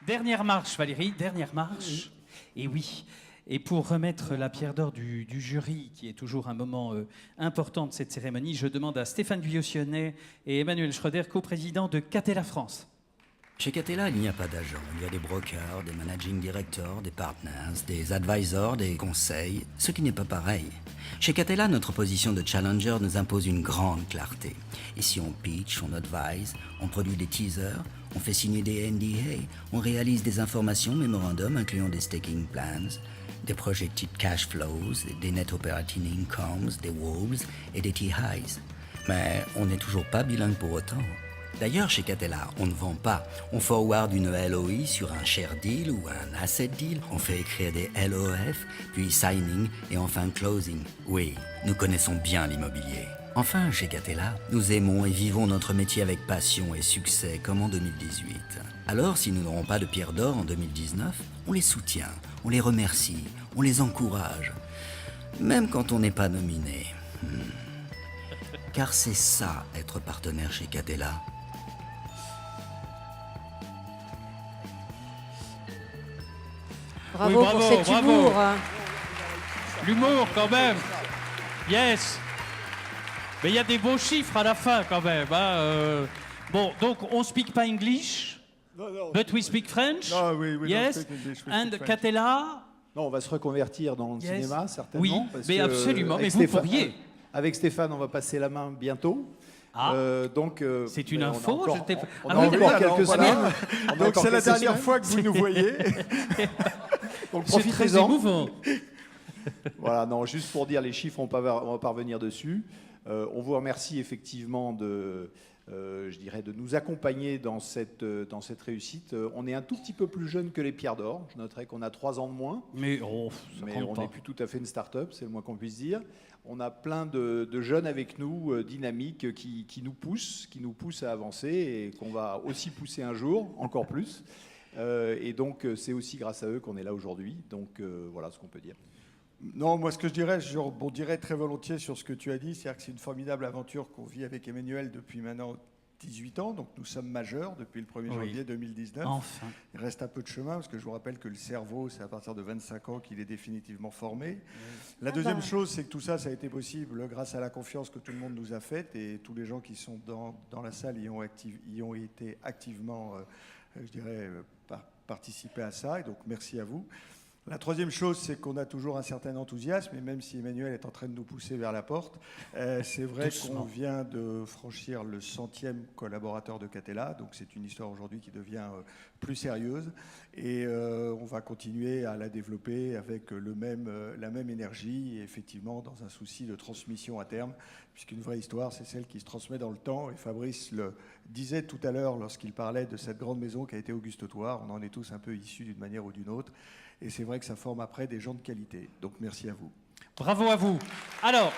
Dernière marche, Valérie, dernière marche. Et oui. Et pour remettre la pierre d'or du jury, qui est toujours un moment important de cette cérémonie, je demande à Stéphane Guyossionnet et Emmanuel Schroeder, coprésidents de Catella France. Chez Catella, il n'y a pas d'agents. Il y a des brokers, des managing directors, des partners, des advisors, des conseils, ce qui n'est pas pareil. Chez Catella, notre position de challenger nous impose une grande clarté. Ici, on pitch, on advise, on produit des teasers, on fait signer des NDA, on réalise des informations, mémorandums incluant des staking plans, des projected cash flows, des net operating incomes, des WOBs et des T-highs. Mais on n'est toujours pas bilingue pour autant. D'ailleurs, chez Catella, on ne vend pas. On forward une LOI sur un share deal ou un asset deal. On fait écrire des LOF, puis signing et enfin closing. Oui, nous connaissons bien l'immobilier. Enfin, chez Catella, nous aimons et vivons notre métier avec passion et succès comme en 2018. Alors, si nous n'aurons pas de pierre d'or en 2019, on les soutient, on les remercie, on les encourage. Même quand on n'est pas nominé. Car c'est ça, être partenaire chez Catella. Bravo, Oui, bravo, pour cet bravo. humour. L'humour, quand même. Yes. Mais il y a des beaux chiffres à la fin, quand même. Hein. Bon, donc, on speak pas English, but we speak French. No, we don't Yes. speak English, we And speak French. Certainement. Non, on va se reconvertir dans le Yes. cinéma, certainement. Oui, parce mais que, absolument, avec mais vous pourriez. Avec Stéphane, on va passer la main bientôt. Ah. Donc, C'est une mais info, On a encore, je t'ai- on Ah a oui, encore voilà, quelques voilà. semaines. On a Donc encore c'est la quelques dernière semaines. fois que vous nous voyez. Donc C'est très profitez-en. émouvant. Voilà, non, juste pour dire les chiffres, on va pas revenir dessus. On vous remercie effectivement je dirais, de nous accompagner dans cette réussite. On est un tout petit peu plus jeune que les Pierres d'Or. Je noterai qu'on a 3 ans de moins. Mais, oh, ça Mais compte on pas. n'est plus tout à fait une start-up, c'est le moins qu'on puisse dire. On a plein de jeunes avec nous, dynamiques, qui nous poussent à avancer et qu'on va aussi pousser un jour, encore plus. Et donc, c'est aussi grâce à eux qu'on est là aujourd'hui. Donc, voilà ce qu'on peut dire. Non, moi ce que je dirais, je rebondirais très volontiers sur ce que tu as dit, c'est-à-dire que c'est une formidable aventure qu'on vit avec Emmanuel depuis maintenant 18 ans, donc nous sommes majeurs depuis le 1er Oui. janvier 2019. Enfin. Il reste un peu de chemin, parce que je vous rappelle que le cerveau, c'est à partir de 25 ans qu'il est définitivement formé. La deuxième chose, c'est que tout ça, ça a été possible grâce à la confiance que tout le monde nous a faite, et tous les gens qui sont dans la salle y ont été activement, je dirais, participés à ça, et donc merci à vous. La troisième chose, c'est qu'on a toujours un certain enthousiasme, et même si Emmanuel est en train de nous pousser vers la porte, c'est vrai qu'on vient de franchir le 100e collaborateur de Catella, donc c'est une histoire aujourd'hui qui devient plus sérieuse, et on va continuer à la développer avec la même énergie, et effectivement dans un souci de transmission à terme, puisqu'une vraie histoire, c'est celle qui se transmet dans le temps, et Fabrice le disait tout à l'heure lorsqu'il parlait de cette grande maison qui a été Auguste Thouars, on en est tous un peu issus d'une manière ou d'une autre. Et c'est vrai que ça forme après des gens de qualité. Donc merci à vous. Bravo à vous. Alors,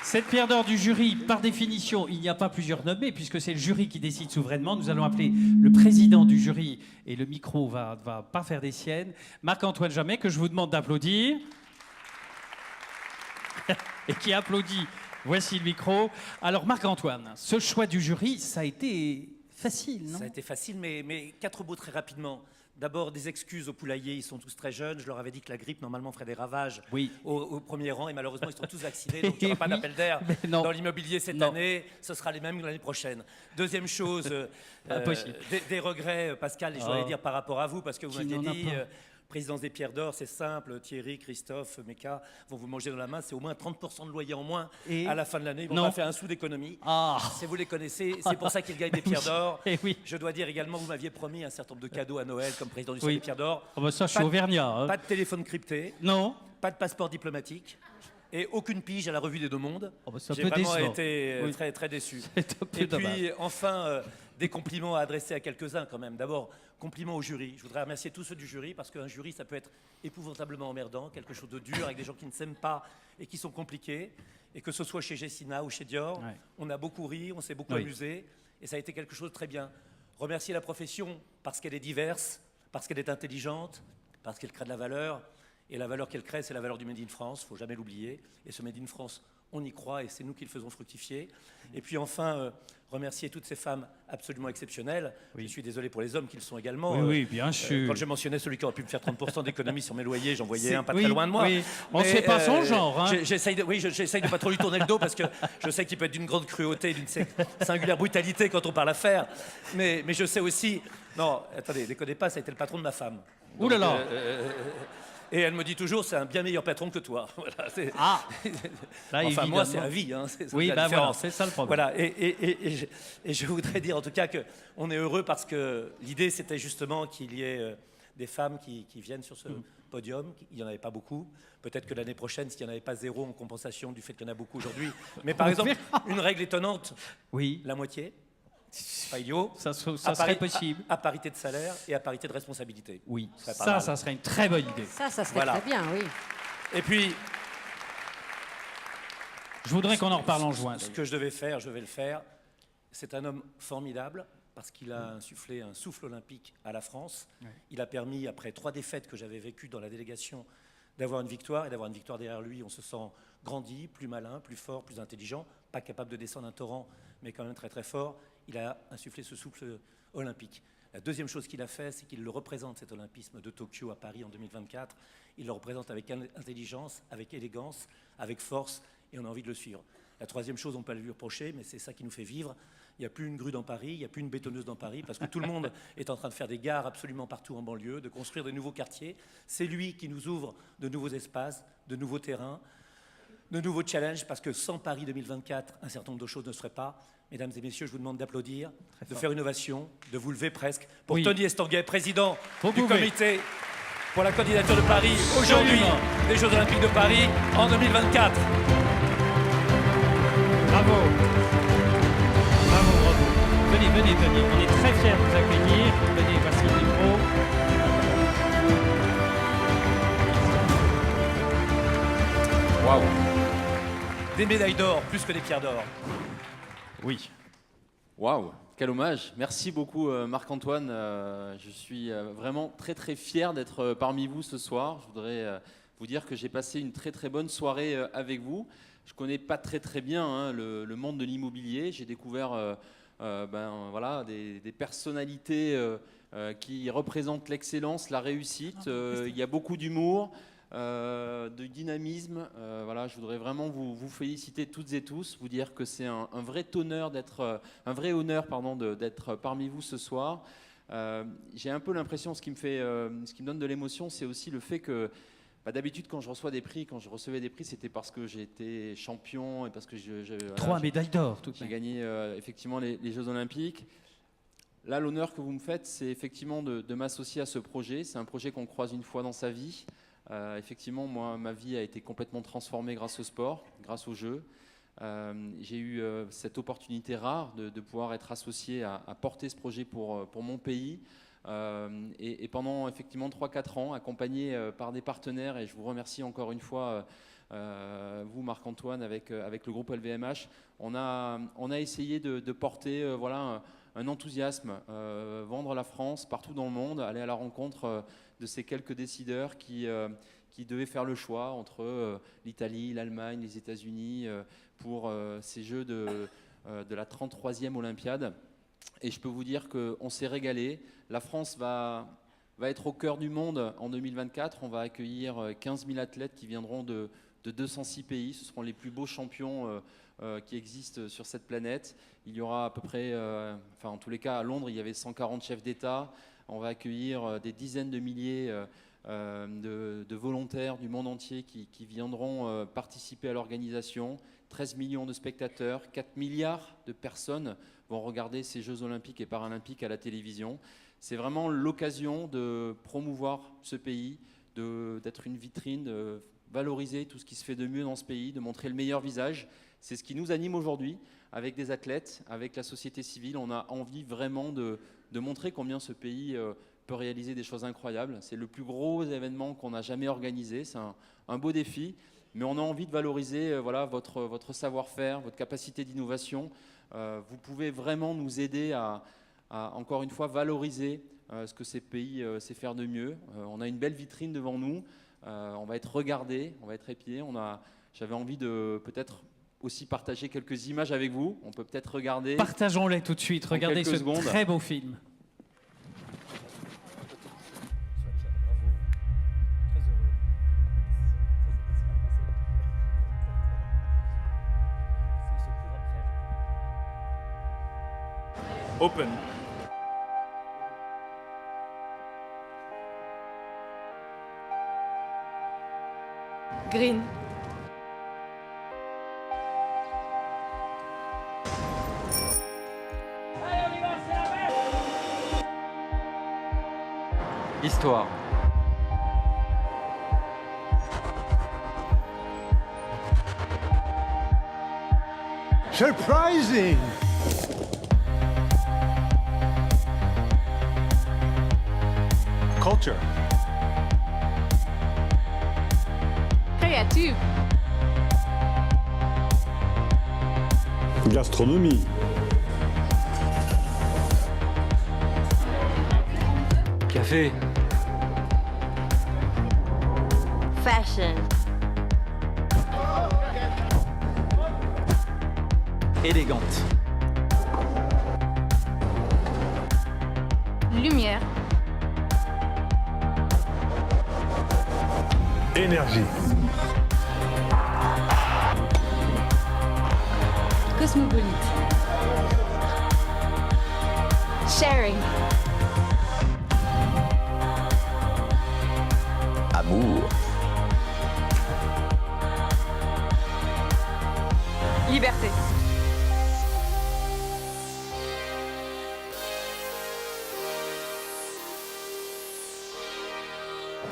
cette pierre d'or du jury, par définition, il n'y a pas plusieurs nommés, puisque c'est le jury qui décide souverainement. Nous allons appeler le président du jury, et le micro va pas faire des siennes, Marc-Antoine Jamet, que je vous demande d'applaudir. Et qui applaudit. Voici le micro. Alors, Marc-Antoine, ce choix du jury, ça a été facile, non? Ça a été facile, mais 4 mots très rapidement. D'abord, des excuses aux poulaillers, ils sont tous très jeunes. Je leur avais dit que la grippe, normalement, ferait des ravages Oui. au premier rang. Et malheureusement, ils sont tous vaccinés, donc il n'y aura pas Oui, d'appel d'air mais non. dans l'immobilier cette Non. année. Ce sera les mêmes l'année prochaine. Deuxième chose, Impossible. des regrets, Pascal, et je voudrais dire par rapport à vous, parce que vous Qui m'aviez n'en a dit... pas. Présidence des Pierres d'Or, c'est simple. Thierry, Christophe, Meka vont vous manger dans la main. C'est au moins 30% de loyer en moins Et à la fin de l'année. Ils vont non. pas faire un sou d'économie. Ah. Si vous les connaissez, c'est pour ça qu'ils gagnent des Pierres d'Or. Eh oui. Je dois dire également, vous m'aviez promis un certain nombre de cadeaux à Noël comme président du Oui. Salon des Pierres d'Or. Oh bah ça, je suis Pas de- auvergnat. Hein. Pas de téléphone crypté, Non. pas de passeport diplomatique et aucune pige à la revue des Deux Mondes. Oh bah, c'est un J'ai peu vraiment décevant. été Oui. très, très déçu. C'est un peu Et dommage. puis, enfin, des compliments à adresser à quelques-uns quand même. D'abord, compliments au jury. Je voudrais remercier tous ceux du jury parce qu'un jury, ça peut être épouvantablement emmerdant, quelque chose de dur, avec des gens qui ne s'aiment pas et qui sont compliqués. Et que ce soit chez Gessina ou chez Dior, Ouais. on a beaucoup ri, on s'est beaucoup Oui. amusé et ça a été quelque chose de très bien. Remercier la profession parce qu'elle est diverse, parce qu'elle est intelligente, parce qu'elle crée de la valeur. Et la valeur qu'elle crée, c'est la valeur du Made in France, il ne faut jamais l'oublier. Et ce Made in France, On y croit et c'est nous qui le faisons fructifier. Et puis enfin, remercier toutes ces femmes absolument exceptionnelles. Oui. Je suis désolé pour les hommes qui le sont également. Oui, oui, bien sûr. Quand je mentionnais celui qui aurait pu me faire 30% d'économie sur mes loyers, j'en voyais C'est- un pas oui, très loin de moi. oui. On ne Mais, sait pas son genre. Hein. J'essaye de pas trop lui tourner le dos parce que je sais qu'il peut être d'une grande cruauté, d'une singulière brutalité quand on parle affaires. Mais je sais aussi... Non, attendez, déconnez pas, ça a été le patron de ma femme. Ouh là là. Et elle me dit toujours, c'est un bien meilleur patron que toi. Voilà, Ah, là, enfin, moi, évidemment. c'est à vie. Hein, c'est Oui, la bah voilà, différence. c'est ça le problème. Voilà, et je voudrais dire en tout cas qu'on est heureux parce que l'idée, c'était justement qu'il y ait des femmes qui viennent sur ce podium. Il n'y en avait pas beaucoup. Peut-être que l'année prochaine, s'il n'y en avait pas zéro en compensation du fait qu'il y en a beaucoup aujourd'hui. Mais par exemple, une règle étonnante, Oui, la moitié, pas idiot, ça à serait pari- possible. à parité de salaire et à parité de responsabilité. Oui, serait pas mal. ça serait une très bonne idée. Ça serait Voilà. très bien, oui. Et puis, Je voudrais qu'on en reparle en juin. ce que je devais faire, je vais le faire. C'est un homme formidable parce qu'il a insufflé un souffle olympique à la France. Ouais. Il a permis, après 3 défaites que j'avais vécues dans la délégation, d'avoir une victoire. Et d'avoir une victoire derrière lui, on se sent grandi, plus malin, plus fort, plus intelligent, pas capable de descendre un torrent, mais quand même très très fort. Il a insufflé ce souffle olympique. La deuxième chose qu'il a fait, c'est qu'il le représente, cet olympisme de Tokyo à Paris en 2024. Il le représente avec intelligence, avec élégance, avec force, et on a envie de le suivre. La troisième chose, on peut lui reprocher, mais c'est ça qui nous fait vivre. Il n'y a plus une grue dans Paris, il n'y a plus une bétonneuse dans Paris, parce que tout le monde est en train de faire des gares absolument partout en banlieue, de construire de nouveaux quartiers. C'est lui qui nous ouvre de nouveaux espaces, de nouveaux terrains, de nouveaux challenges, parce que sans Paris 2024, un certain nombre de choses ne seraient pas. Mesdames et messieurs, je vous demande d'applaudir, de faire une ovation, de vous lever presque, pour Oui. Tony Estanguet, président Vous du pouvez. comité pour la candidature de Paris, aujourd'hui, Absolument. des Jeux Olympiques de Paris en 2024. Bravo. Bravo, bravo. Venez, venez, Tony. On est très fiers de vous accueillir. Venez, voici le micro. Waouh. Des médailles d'or, plus que des pierres d'or. Oui. Waouh, quel hommage. Merci beaucoup Marc-Antoine. Je suis vraiment très très fier d'être parmi vous ce soir. Je voudrais vous dire que j'ai passé une très très bonne soirée avec vous. Je connais pas très très bien hein, le monde de l'immobilier. J'ai découvert voilà, des personnalités qui représentent l'excellence, la réussite. Il y a beaucoup d'humour. De dynamisme. Voilà, je voudrais vraiment vous féliciter toutes et tous, vous dire que c'est un vrai honneur d'être d'être parmi vous ce soir. J'ai un peu l'impression, ce qui me donne de l'émotion, c'est aussi le fait que d'habitude quand je recevais des prix, c'était parce que j'ai été champion et parce que voilà, 3 médailles d'or, tout de j'ai même. gagné effectivement les Jeux Olympiques. Là, l'honneur que vous me faites, c'est effectivement de m'associer à ce projet. C'est un projet qu'on croise une fois dans sa vie. Effectivement, moi, ma vie a été complètement transformée grâce au sport, grâce aux Jeux. J'ai eu cette opportunité rare de pouvoir être associé à porter ce projet pour mon pays. Et pendant effectivement 3-4 ans, accompagné par des partenaires, et je vous remercie encore une fois, vous Marc-Antoine, avec le groupe LVMH, on a essayé de porter voilà, un enthousiasme, vendre la France partout dans le monde, aller à la rencontre de ces quelques décideurs qui devaient faire le choix entre l'Italie, l'Allemagne, les États-Unis pour ces Jeux de la 33e Olympiade. Et je peux vous dire qu'on s'est régalé. La France va être au cœur du monde en 2024. On va accueillir 15 000 athlètes qui viendront de 206 pays. Ce seront les plus beaux champions qui existent sur cette planète. Il y aura à peu près, enfin en tous les cas à Londres, il y avait 140 chefs d'État. On va accueillir des dizaines de milliers de volontaires du monde entier qui viendront participer à l'organisation. 13 millions de spectateurs, 4 milliards de personnes vont regarder ces Jeux olympiques et paralympiques à la télévision. C'est vraiment l'occasion de promouvoir ce pays, d'être une vitrine, de valoriser tout ce qui se fait de mieux dans ce pays, de montrer le meilleur visage. C'est ce qui nous anime aujourd'hui avec des athlètes, avec la société civile. On a envie vraiment de montrer combien ce pays peut réaliser des choses incroyables. C'est le plus gros événement qu'on a jamais organisé. C'est un beau défi. Mais on a envie de valoriser voilà, votre savoir-faire, votre capacité d'innovation. Vous pouvez vraiment nous aider à encore une fois, valoriser ce que ces pays sait faire de mieux. On a une belle vitrine devant nous. On va être regardé, on va être épié. J'avais envie de peut-être aussi partager quelques images avec vous. On peut peut-être regarder. Partageons-les tout de suite. Regardez quelques ce secondes. très beau film. Open. Green. Histoire. Surprising! Culture. Créative. Gastronomie. Café. Fashion. Élégante. Lumière. Énergie. Cosmopolite. Sharing. Amour. Liberté.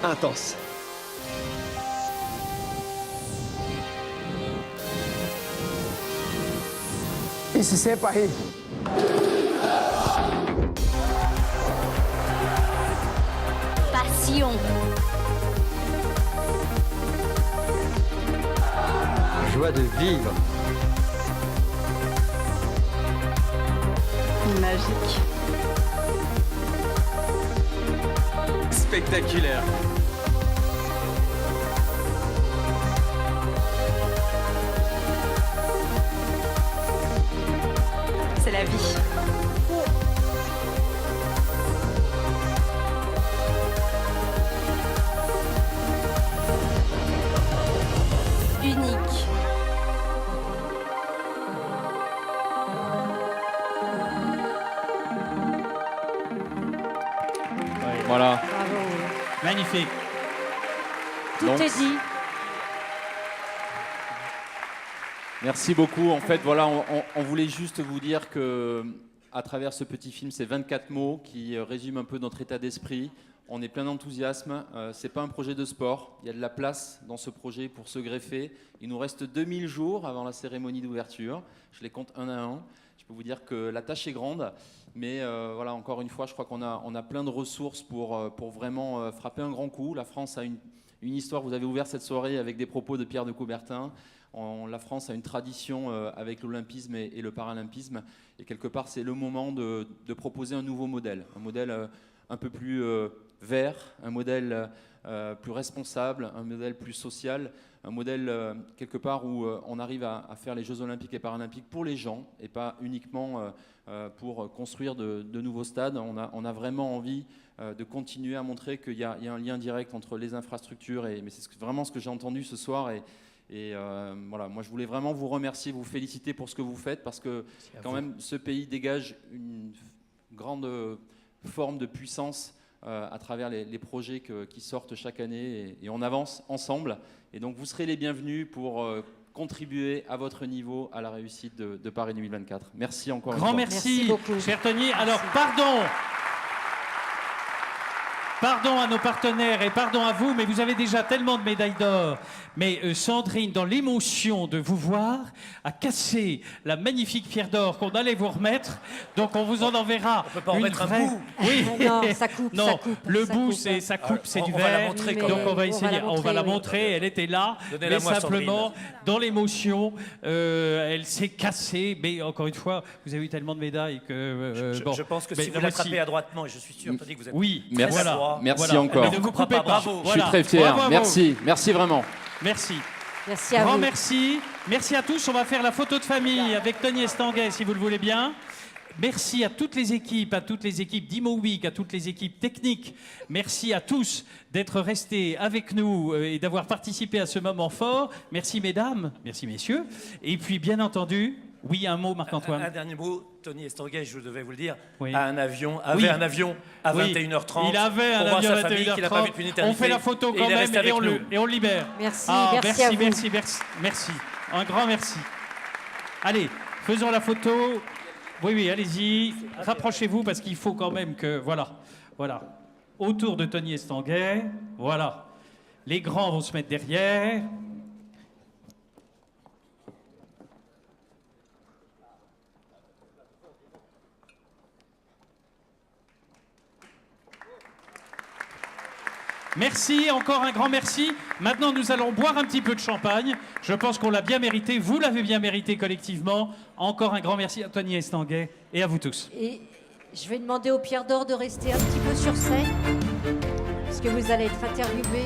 Intense. Ici c'est Paris. Passion. Joie de vivre. Magique. Spectaculaire. C'est la vie. Unique. Voilà. Magnifique. Tout Donc, est dit. Merci beaucoup. En fait, voilà, on voulait juste vous dire que, à travers ce petit film, c'est 24 mots qui résument un peu notre état d'esprit. On est plein d'enthousiasme. C'est pas un projet de sport. Il y a de la place dans ce projet pour se greffer. Il nous reste 2000 jours avant la cérémonie d'ouverture. Je les compte un à un. Je peux vous dire que la tâche est grande. Mais voilà, encore une fois, je crois qu'on a plein de ressources pour vraiment frapper un grand coup. La France a une histoire. Vous avez ouvert cette soirée avec des propos de Pierre de Coubertin. La France a une tradition avec l'olympisme et le paralympisme. Et quelque part, c'est le moment de proposer un nouveau modèle. Un modèle un peu plus vert, un modèle plus responsable, un modèle plus social, un modèle quelque part où on arrive à faire les Jeux olympiques et paralympiques pour les gens et pas uniquement pour construire de nouveaux stades. On a vraiment envie de continuer à montrer qu'il y a un lien direct entre les infrastructures. Mais c'est vraiment ce que j'ai entendu ce soir. Et voilà, moi je voulais vraiment vous remercier, vous féliciter pour ce que vous faites, parce que quand même ce pays dégage une grande forme de puissance à travers les projets qui sortent chaque année, et on avance ensemble. Et donc vous serez les bienvenus pour contribuer à votre niveau à la réussite de Paris 2024. Merci encore une fois. Grand merci, Merci beaucoup. cher Tony. Alors, pardon. Pardon à nos partenaires et pardon à vous, mais vous avez déjà tellement de médailles d'or. Mais Sandrine, dans l'émotion de vous voir, a cassé la magnifique pierre d'or qu'on allait vous remettre. Donc on vous en enverra. On peut pas en une mettre un vraie- bout. Oui. Non, ça coupe, Non, ça coupe. le ça bout, coupe. c'est ça coupe, c'est du on va la verre. montrer quand Donc même. on va essayer, on va la oui. montrer. Elle était là, Donnez-la mais moi, simplement Sandrine. dans l'émotion, elle s'est cassée. Mais encore une fois, vous avez eu tellement de médailles que bon. Je pense que Mais si vous voici. l'attrapez adroitement, et je suis sûr, Tony, que vous êtes Oui, Merci, voilà. merci Voilà. encore. Mais ne vous coupez pas. Bravo. Je suis Voilà. très fier. Bravo à vous. Merci, merci vraiment. Merci. Merci à Grand vous. merci. Merci à tous. On va faire la photo de famille avec Tony Estanguet, si vous le voulez bien. Merci à toutes les équipes d'Imo Week, à toutes les équipes techniques. Merci à tous d'être restés avec nous et d'avoir participé à ce moment fort. Merci mesdames, merci messieurs. Et puis bien entendu, oui, un mot Marc-Antoine. Un dernier mot, Tony Estanguet, je devais vous le dire, Oui. avait Oui. un avion à Oui. 21h30. Il avait un pour voir avion sa à famille qu'il n'a pas vu 21h30. depuis une On éternité. fait la photo Et quand il est même resté avec nous. et on le libère. Merci, Ah, merci à vous. merci. Un grand merci. Allez, faisons la photo. Oui, allez-y. Rapprochez-vous parce qu'il faut quand même que... Voilà. Autour de Tony Estanguet. Voilà. Les grands vont se mettre derrière. Merci, encore un grand merci. Maintenant, nous allons boire un petit peu de champagne. Je pense qu'on l'a bien mérité. Vous l'avez bien mérité collectivement. Encore un grand merci à Tony Estanguet et à vous tous. Et je vais demander au Pierre d'Or de rester un petit peu sur scène, parce que vous allez être interviewé